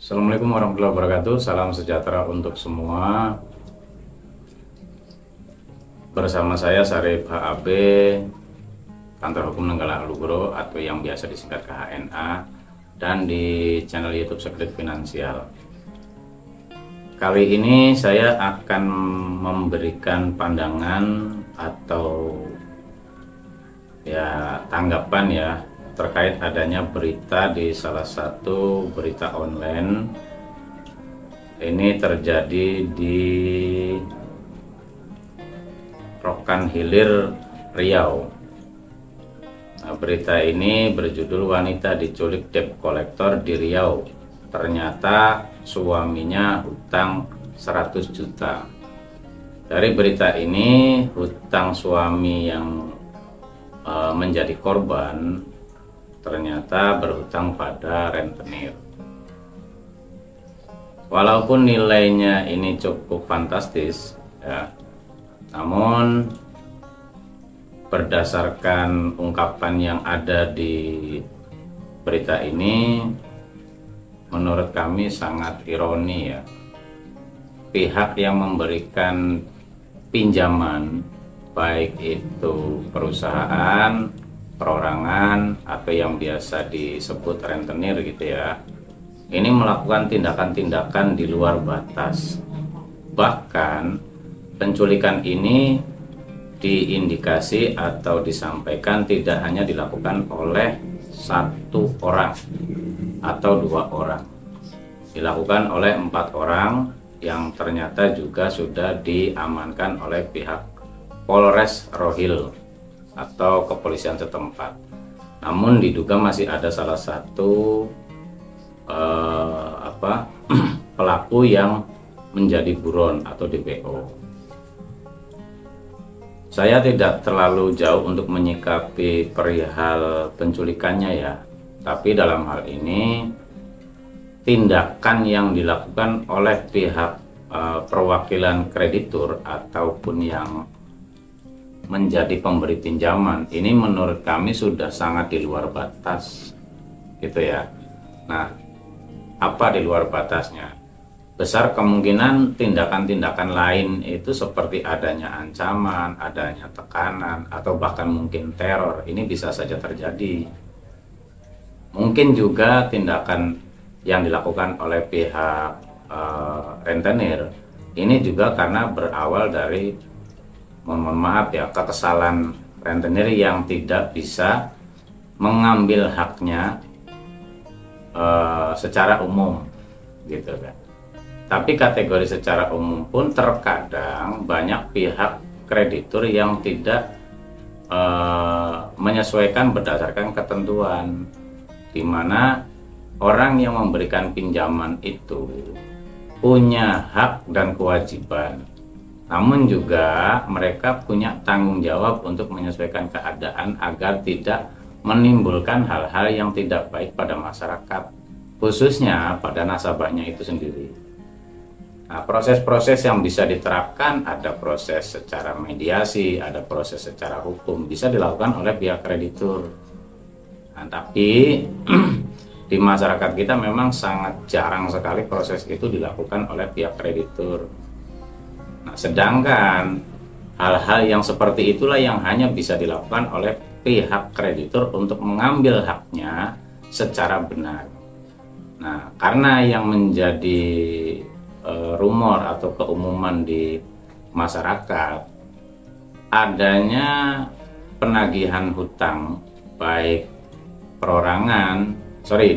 Assalamualaikum warahmatullahi wabarakatuh. Salam sejahtera untuk semua. Bersama saya Syarif HAB, Kantor Hukum Nenggala Alugoro atau yang biasa disingkat KHNA, dan di channel YouTube Sekret Finansial. Kali ini saya akan memberikan pandangan atau tanggapan terkait adanya berita di salah satu berita online. Ini terjadi di Rokan Hilir, Riau. Nah, berita ini berjudul "Wanita diculik debt collector di Riau. Ternyata suaminya hutang 100 juta". Dari berita ini, hutang suami yang menjadi korban ternyata berhutang pada rentenir. Walaupun nilainya ini cukup fantastis namun berdasarkan ungkapan yang ada di berita ini, menurut kami sangat ironi pihak yang memberikan pinjaman, baik itu perusahaan, perorangan, atau yang biasa disebut rentenir ini melakukan tindakan-tindakan di luar batas. Bahkan penculikan ini diindikasi atau disampaikan tidak hanya dilakukan oleh satu orang atau dua orang, dilakukan oleh 4 orang yang ternyata juga sudah diamankan oleh pihak Polres Rohil atau kepolisian setempat. Namun diduga masih ada salah satu pelaku yang menjadi buron atau DPO. Saya tidak terlalu jauh untuk menyikapi perihal penculikannya tapi dalam hal ini tindakan yang dilakukan oleh pihak perwakilan kreditur ataupun yang menjadi pemberi pinjaman ini menurut kami sudah sangat di luar batas Nah, apa di luar batasnya? Besar kemungkinan tindakan-tindakan lain itu seperti adanya ancaman, adanya tekanan, atau bahkan mungkin teror. Ini bisa saja terjadi. Mungkin juga tindakan yang dilakukan oleh pihak rentenir ini juga karena berawal dari, mohon maaf kekesalan rentenir yang tidak bisa mengambil haknya secara umum Tapi kategori secara umum pun terkadang banyak pihak kreditur yang tidak menyesuaikan berdasarkan ketentuan, di mana orang yang memberikan pinjaman itu punya hak dan kewajiban. Namun juga mereka punya tanggung jawab untuk menyesuaikan keadaan agar tidak menimbulkan hal-hal yang tidak baik pada masyarakat, khususnya pada nasabahnya itu sendiri. Nah, proses-proses yang bisa diterapkan, ada proses secara mediasi, ada proses secara hukum, bisa dilakukan oleh pihak kreditur. Nah, tapi di masyarakat kita memang sangat jarang sekali proses itu dilakukan oleh pihak kreditur. Nah, sedangkan hal-hal yang seperti itulah yang hanya bisa dilakukan oleh pihak kreditur untuk mengambil haknya secara benar. Nah, karena yang menjadi rumor atau keumuman di masyarakat adanya penagihan hutang, baik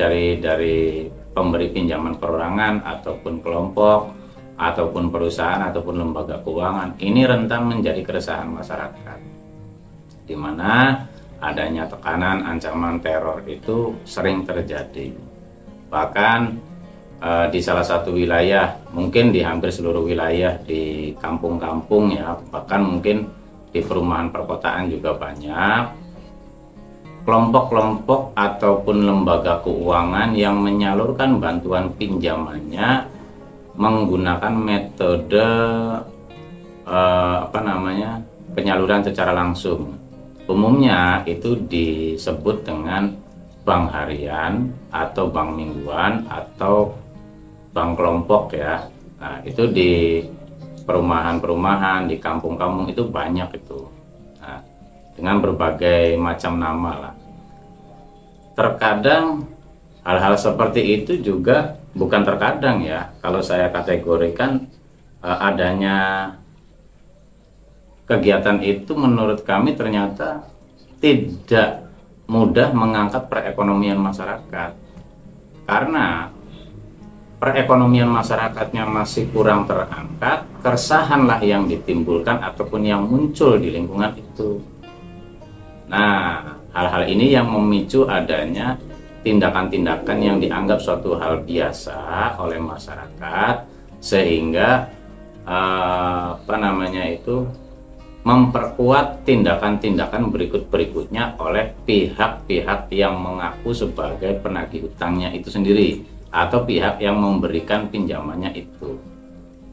dari pemberi pinjaman perorangan ataupun kelompok ataupun perusahaan ataupun lembaga keuangan, ini rentan menjadi keresahan masyarakat, di mana adanya tekanan, ancaman, teror itu sering terjadi. Bahkan di salah satu wilayah, mungkin di hampir seluruh wilayah di kampung-kampung bahkan mungkin di perumahan perkotaan juga banyak kelompok-kelompok ataupun lembaga keuangan yang menyalurkan bantuan pinjamannya menggunakan metode penyaluran secara langsung. Umumnya itu disebut dengan bank harian atau bank mingguan atau bank kelompok ya. Nah, itu di perumahan-perumahan, di kampung-kampung itu banyak itu. Nah, dengan berbagai macam nama lah. Terkadang hal-hal seperti itu juga, bukan terkadang ya, kalau saya kategorikan adanya kegiatan itu menurut kami ternyata tidak mudah mengangkat perekonomian masyarakat, karena perekonomian masyarakatnya masih kurang terangkat, keresahanlah yang ditimbulkan ataupun yang muncul di lingkungan itu. Nah, hal-hal ini yang memicu adanya tindakan-tindakan yang dianggap suatu hal biasa oleh masyarakat, sehingga memperkuat tindakan-tindakan berikut-berikutnya oleh pihak-pihak yang mengaku sebagai penagih utangnya itu sendiri, atau pihak yang memberikan pinjamannya itu.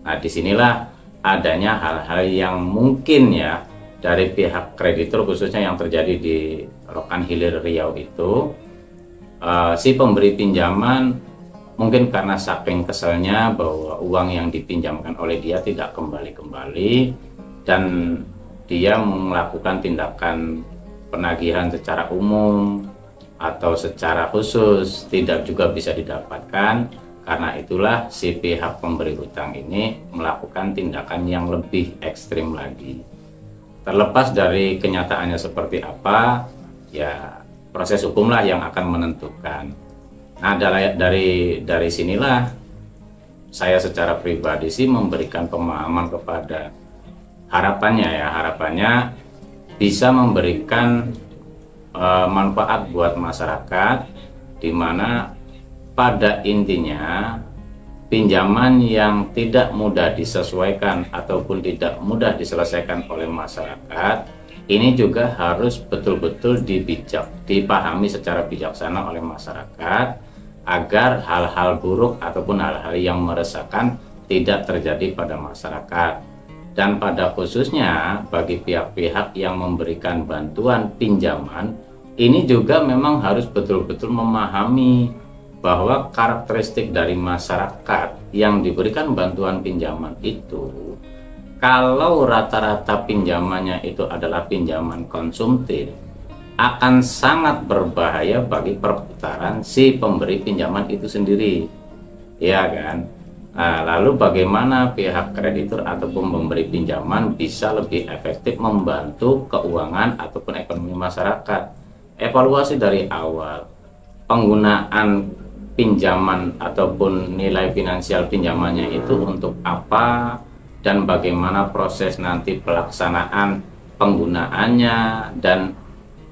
Nah, disinilah adanya hal-hal yang mungkin ya dari pihak kreditur, khususnya yang terjadi di Rokan Hilir Riau itu, si pemberi pinjaman mungkin karena saking keselnya bahwa uang yang dipinjamkan oleh dia tidak kembali-kembali, dan dia melakukan tindakan penagihan secara umum atau secara khusus tidak juga bisa didapatkan. Karena itulah si pihak pemberi hutang ini melakukan tindakan yang lebih ekstrim lagi. Terlepas dari kenyataannya seperti apa, ya proses hukumlah yang akan menentukan. Nah, dari sinilah saya secara pribadi sih memberikan pemahaman kepada harapannya bisa memberikan manfaat buat masyarakat, di mana pada intinya pinjaman yang tidak mudah disesuaikan ataupun tidak mudah diselesaikan oleh masyarakat ini juga harus betul-betul dipahami secara bijaksana oleh masyarakat, agar hal-hal buruk ataupun hal-hal yang meresahkan tidak terjadi pada masyarakat. Dan pada khususnya bagi pihak-pihak yang memberikan bantuan pinjaman, ini juga memang harus betul-betul memahami bahwa karakteristik dari masyarakat yang diberikan bantuan pinjaman itu, kalau rata-rata pinjamannya itu adalah pinjaman konsumtif, akan sangat berbahaya bagi perputaran si pemberi pinjaman itu sendiri, ya kan? Nah, lalu bagaimana pihak kreditur ataupun pemberi pinjaman bisa lebih efektif membantu keuangan ataupun ekonomi masyarakat? Evaluasi dari awal penggunaan pinjaman ataupun nilai finansial pinjamannya itu untuk apa, dan bagaimana proses nanti pelaksanaan penggunaannya, dan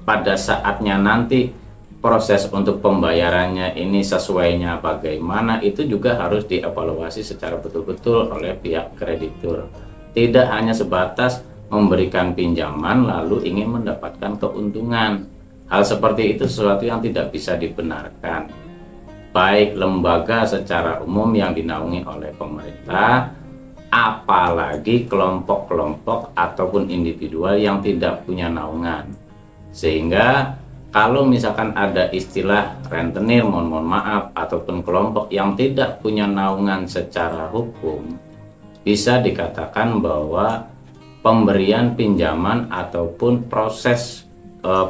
pada saatnya nanti proses untuk pembayarannya ini sesuainya bagaimana, itu juga harus dievaluasi secara betul-betul oleh pihak kreditur. Tidak hanya sebatas memberikan pinjaman lalu ingin mendapatkan keuntungan. Hal seperti itu sesuatu yang tidak bisa dibenarkan. Baik lembaga secara umum yang dinaungi oleh pemerintah, apalagi kelompok-kelompok ataupun individual yang tidak punya naungan. Sehingga kalau misalkan ada istilah rentenir, mohon maaf, ataupun kelompok yang tidak punya naungan secara hukum, bisa dikatakan bahwa pemberian pinjaman ataupun proses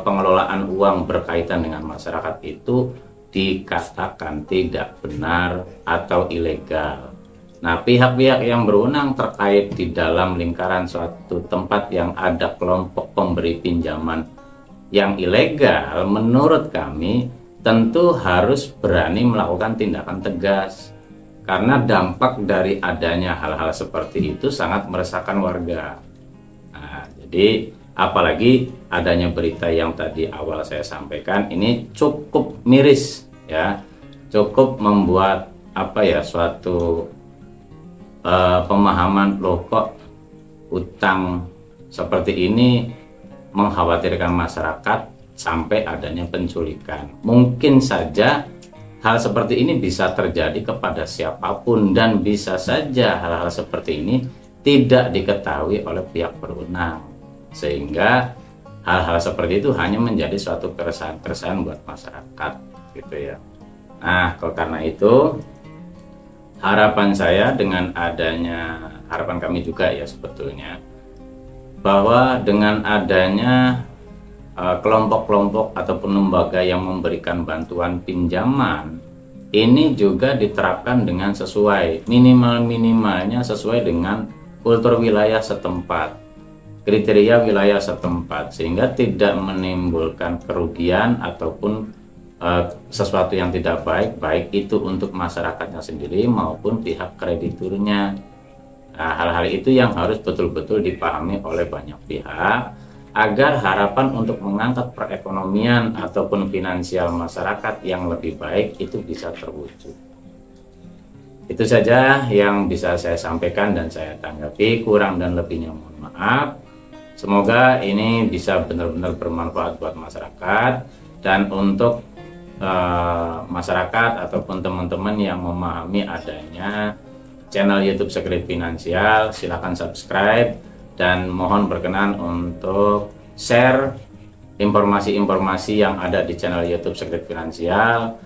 pengelolaan uang berkaitan dengan masyarakat itu dikatakan tidak benar atau ilegal. Nah, pihak-pihak yang berwenang terkait di dalam lingkaran suatu tempat yang ada kelompok pemberi pinjaman yang ilegal, menurut kami tentu harus berani melakukan tindakan tegas, karena dampak dari adanya hal-hal seperti itu sangat meresahkan warga. Nah, jadi apalagi adanya berita yang tadi awal saya sampaikan ini cukup miris ya, cukup membuat suatu pemahaman, loh kok utang seperti ini mengkhawatirkan masyarakat sampai adanya penculikan. Mungkin saja hal seperti ini bisa terjadi kepada siapapun, dan bisa saja hal-hal seperti ini tidak diketahui oleh pihak berwenang, sehingga hal-hal seperti itu hanya menjadi suatu keresahan-keresahan buat masyarakat gitu ya. Nah, karena itu harapan saya dengan adanya, harapan kami juga ya sebetulnya, bahwa dengan adanya kelompok-kelompok ataupun lembaga yang memberikan bantuan pinjaman ini juga diterapkan dengan sesuai, minimalnya sesuai dengan kultur wilayah setempat, kriteria wilayah setempat, sehingga tidak menimbulkan kerugian ataupun sesuatu yang tidak baik, baik itu untuk masyarakatnya sendiri maupun pihak krediturnya. Nah, hal-hal itu yang harus betul-betul dipahami oleh banyak pihak agar harapan untuk mengangkat perekonomian ataupun finansial masyarakat yang lebih baik itu bisa terwujud. Itu saja yang bisa saya sampaikan dan saya tanggapi, kurang dan lebihnya mohon maaf. Semoga ini bisa benar-benar bermanfaat buat masyarakat, dan untuk masyarakat ataupun teman-teman yang memahami adanya channel YouTube Sekret Finansial, silahkan subscribe dan mohon berkenan untuk share informasi-informasi yang ada di channel YouTube Sekret Finansial,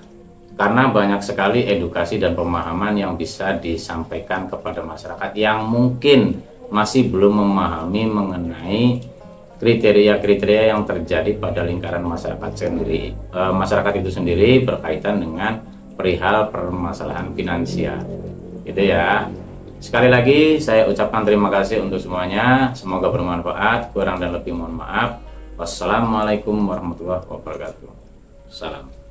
karena banyak sekali edukasi dan pemahaman yang bisa disampaikan kepada masyarakat yang mungkin masih belum memahami mengenai kriteria-kriteria yang terjadi pada lingkaran masyarakat sendiri, masyarakat itu sendiri berkaitan dengan perihal permasalahan finansial, gitu ya. Sekali lagi saya ucapkan terima kasih untuk semuanya, semoga bermanfaat, kurang dan lebih mohon maaf. Wassalamualaikum warahmatullahi wabarakatuh. Salam.